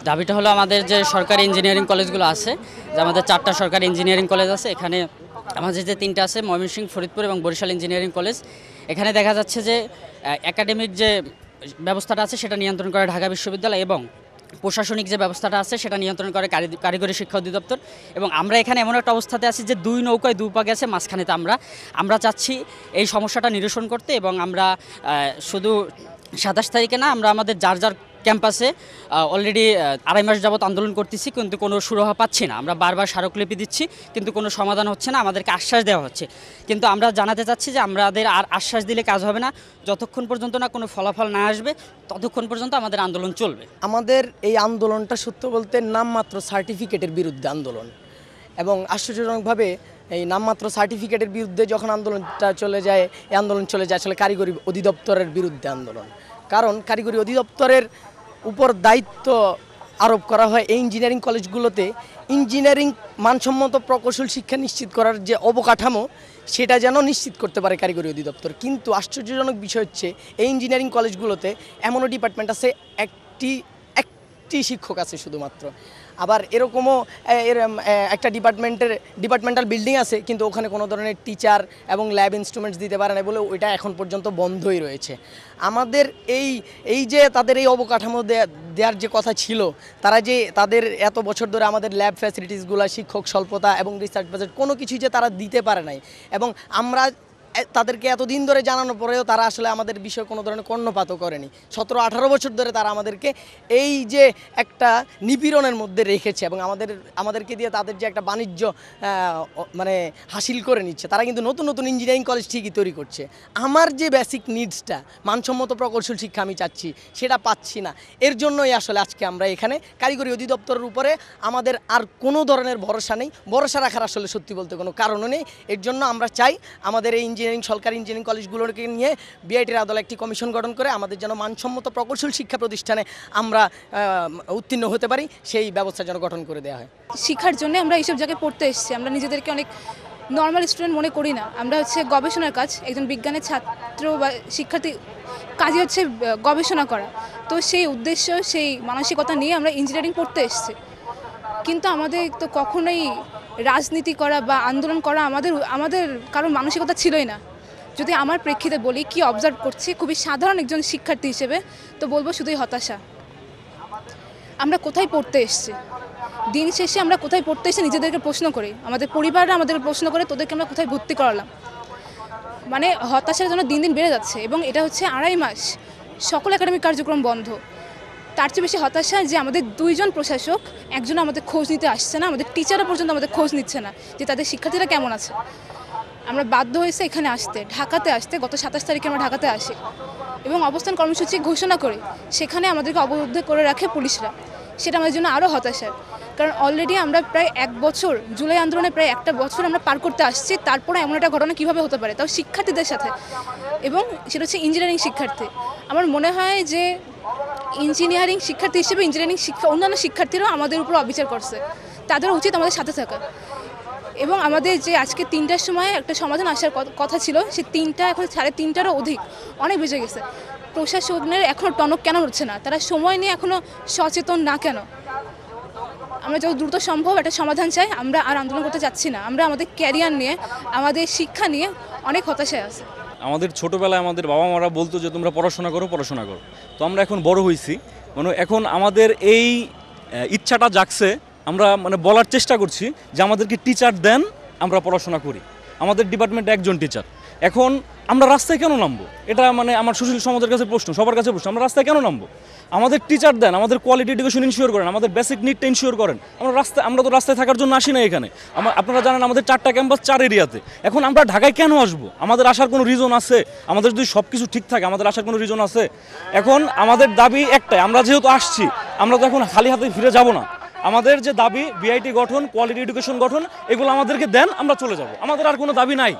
দাবিটা হলো আমাদের যে সরকারি ইঞ্জিনিয়ারিং কলেজগুলো আছে, যে আমাদের 4টা সরকারি ইঞ্জিনিয়ারিং কলেজ আছে, এখানে আমাদের যে 3টা আছে ময়মনসিংহ, ফরিদপুর এবং বরিশাল ইঞ্জিনিয়ারিং কলেজ, এখানে দেখা যাচ্ছে যে একাডেমিক যে ব্যবস্থাটা আছে সেটা নিয়ন্ত্রণ করে ঢাকা বিশ্ববিদ্যালয় এবং প্রশাসনিক যে ব্যবস্থাটা আছে সেটা নিয়ন্ত্রণ করে কারিগরি শিক্ষা অধিদপ্তর। এবং আমরা এখানে এমন একটা অবস্থাতে আছি যে দুই নৌকায় দু পা গেছে, মাঝখানেতে আমরা চাচ্ছি এই সমস্যাটা নিরসন করতে। এবং আমরা শুধু 27 তারিখে না, আমরা আমাদের যার ক্যাম্পাসে অলরেডি 2.5 মাস যাবত আন্দোলন করতেছি, কিন্তু কোনো সুরাহা পাচ্ছি না। আমরা বারবার স্মারকলিপি দিচ্ছি কিন্তু কোনো সমাধান হচ্ছে না, আমাদেরকে আশ্বাস দেওয়া হচ্ছে। কিন্তু আমরা জানাতে চাচ্ছি যে আমাদের আর আশ্বাস দিলে কাজ হবে না, যতক্ষণ পর্যন্ত না কোনো ফলাফল না আসবে ততক্ষণ পর্যন্ত আমাদের আন্দোলন চলবে। আমাদের এই আন্দোলনটা সত্য বলতে নামমাত্র সার্টিফিকেটের বিরুদ্ধে আন্দোলন, এবং আশ্চর্যজনকভাবে এই নামমাত্র সার্টিফিকেটের বিরুদ্ধে যখন আন্দোলনটা চলে যায়, এই আন্দোলন চলে যায় আসলে কারিগরি অধিদপ্তরের বিরুদ্ধে আন্দোলন। কারণ কারিগরি অধিদপ্তরের উপর দায়িত্ব আরোপ করা হয় এই ইঞ্জিনিয়ারিং কলেজগুলোতে ইঞ্জিনিয়ারিং মানসম্মত প্রকৌশল শিক্ষা নিশ্চিত করার যে অবকাঠামো সেটা যেন নিশ্চিত করতে পারে কারিগরি অধিদপ্তর। কিন্তু আশ্চর্যজনক বিষয় হচ্ছে এই ইঞ্জিনিয়ারিং কলেজগুলোতে এমনও ডিপার্টমেন্ট আছে একটি শিক্ষক আছে শুধুমাত্র। আবার এরকমও একটা ডিপার্টমেন্টাল বিল্ডিং আছে, কিন্তু ওখানে কোনো ধরনের টিচার এবং ল্যাব ইনস্ট্রুমেন্টস দিতে পারে না বলে ওইটা এখন পর্যন্ত বন্ধই রয়েছে। আমাদের এই যে তাদের এই অবকাঠামো দেওয়ার যে কথা ছিল, তারা যে তাদের এত বছর ধরে আমাদের ল্যাব ফ্যাসিলিটিসগুলো, শিক্ষক স্বল্পতা এবং রিসার্চ বাজেট কোনো কিছুই যে তারা দিতে পারে নাই, এবং আমরা তাদেরকে এতদিন ধরে জানানোর পরেও তারা আসলে আমাদের বিষয়ে কোনো ধরনের কর্ণপাতও করেনি। 17-18 বছর ধরে তারা আমাদেরকে এই যে একটা নিপীড়নের মধ্যে রেখেছে এবং আমাদেরকে দিয়ে তাদের যে একটা বাণিজ্য মানে হাসিল করে নিচ্ছে। তারা কিন্তু নতুন নতুন ইঞ্জিনিয়ারিং কলেজ ঠিকই তৈরি করছে। আমার যে বেসিক নিডসটা, মানসম্মত প্রকৌশল শিক্ষা আমি চাচ্ছি, সেটা পাচ্ছি না। এর জন্যই আসলে আজকে আমরা এখানে কারিগরি অধিদপ্তরের উপরে আমাদের আর কোনো ধরনের ভরসা নেই। ভরসা রাখার আসলে সত্যি বলতে কোনো কারণও নেই। এর জন্য আমরা চাই আমাদের এই সরকারি ইঞ্জিনিয়ারিং কলেজগুলোকে নিয়ে বিআইটির আদালত একটি কমিশন গঠন করে আমাদের যেন মানসম্মত প্রকৌশল শিক্ষা প্রতিষ্ঠানে আমরা উত্তীর্ণ হতে পারি, সেই ব্যবস্থা যেন গঠন করে দেওয়া হয়। শিক্ষার জন্য আমরা এইসব জায়গায় পড়তে এসেছি। আমরা নিজেদেরকে অনেক নর্মাল স্টুডেন্ট মনে করি না। আমরা হচ্ছে গবেষণার কাজ, একজন বিজ্ঞানের ছাত্র বা শিক্ষার্থী কাজই হচ্ছে গবেষণা করা। তো সেই উদ্দেশ্য, সেই মানসিকতা নিয়ে আমরা ইঞ্জিনিয়ারিং পড়তে এসেছি। কিন্তু আমাদের তো কখনোই রাজনীতি করা বা আন্দোলন করা আমাদের কারোর মানসিকতা ছিলই না। যদি আমার প্রেক্ষিতে বলি কি অবজার্ভ করছি খুবই সাধারণ একজন শিক্ষার্থী হিসেবে, তো বলবো শুধুই হতাশা। আমরা কোথায় পড়তে এসেছি, দিন শেষে আমরা কোথায় পড়তে এসে নিজেদেরকে প্রশ্ন করি, আমাদের পরিবাররা আমাদেরকে প্রশ্ন করে তোদেরকে আমরা কোথায় ভর্তি করালাম। মানে হতাশার জন্য দিন দিন বেড়ে যাচ্ছে, এবং এটা হচ্ছে 2.5 মাস সকল একাডেমিক কার্যক্রম বন্ধ। তার চেয়ে বেশি হতাশা যে আমাদের 2 জন প্রশাসক, একজন আমাদের খোঁজ নিতে আসছে না, আমাদের টিচাররা পর্যন্ত আমাদের খোঁজ নিচ্ছে না যে তাদের শিক্ষার্থীরা কেমন আছে। আমরা বাধ্য হয়েছে এখানে আসতে, ঢাকাতে আসতে। গত 27 তারিখে আমরা ঢাকাতে আসি এবং অবস্থান কর্মসূচি ঘোষণা করি। সেখানে আমাদেরকে অবরুদ্ধ করে রাখে পুলিশরা। সেটা আমাদের জন্য আরও হতাশার, কারণ অলরেডি আমরা প্রায় 1 বছর, জুলাই আন্দোলনে প্রায় 1টা বছর আমরা পার করতে আসছি। তারপরে এমন একটা ঘটনা কীভাবে হতে পারে, তাও শিক্ষার্থীদের সাথে, এবং সেটা হচ্ছে ইঞ্জিনিয়ারিং শিক্ষার্থী। আমার মনে হয় যে ইঞ্জিনিয়ারিং শিক্ষার্থী হিসেবে অন্যান্য শিক্ষার্থীরাও আমাদের উপর অবিচার করছে। তাদের উচিত আমাদের সাথে থাকা। এবং আমাদের যে আজকে 3টার সময় একটা সমাধান আসার কথা ছিল, সে 3টা এখন 3:30টারও অধিক, অনেক বেজে গেছে। প্রশাসনের এখনও টনক কেন হচ্ছে না? তারা সময় নিয়ে এখনও সচেতন না কেন? আমরা যত দ্রুত সম্ভব একটা সমাধান চাই। আমরা আর আন্দোলন করতে চাচ্ছি না। আমরা আমাদের ক্যারিয়ার নিয়ে, আমাদের শিক্ষা নিয়ে অনেক হতাশায় আছি। আমাদের ছোটোবেলায় আমাদের বাবা মারা বলতো যে তোমরা পড়াশোনা করো। তো আমরা এখন বড় হয়েছি, মানে এখন আমাদের এই ইচ্ছাটা জাগছে। আমরা মানে বলার চেষ্টা করছি যে আমাদেরকে টিচার দেন, আমরা পড়াশোনা করি। আমাদের ডিপার্টমেন্টে একজন টিচার। এখন আমরা রাস্তায় কেন নামবো? এটা মানে আমার সুশীল সমাজের কাছে প্রশ্ন, সবার কাছে প্রশ্ন। আমরা রাস্তায় কেন নামবো? আমাদের টিচার দেন, আমাদের কোয়ালিটি এডুকেশন ইনশিওর করেন, আমাদের বেসিক নিডটা ইনশিওর করেন। আমরা তো রাস্তায় থাকার জন্য আসি না এখানে। আপনারা জানেন আমাদের 4টা ক্যাম্পাস 4 এরিয়াতে। এখন আমরা ঢাকায় কেন আসবো? আমাদের আসার কোনো রিজন আছে? আমাদের যদি সব কিছু ঠিক থাকে আমাদের আসার কোনো রিজন আছে? এখন আমাদের দাবি একটাই, আমরা যেহেতু আসছি, আমরা তো এখন খালি হাতে ফিরে যাব না। আমাদের যে দাবি বিআইটি গঠন, কোয়ালিটি এডুকেশন গঠন, এগুলো আমাদেরকে দেন, আমরা চলে যাব। আমাদের আর কোনো দাবি নাই।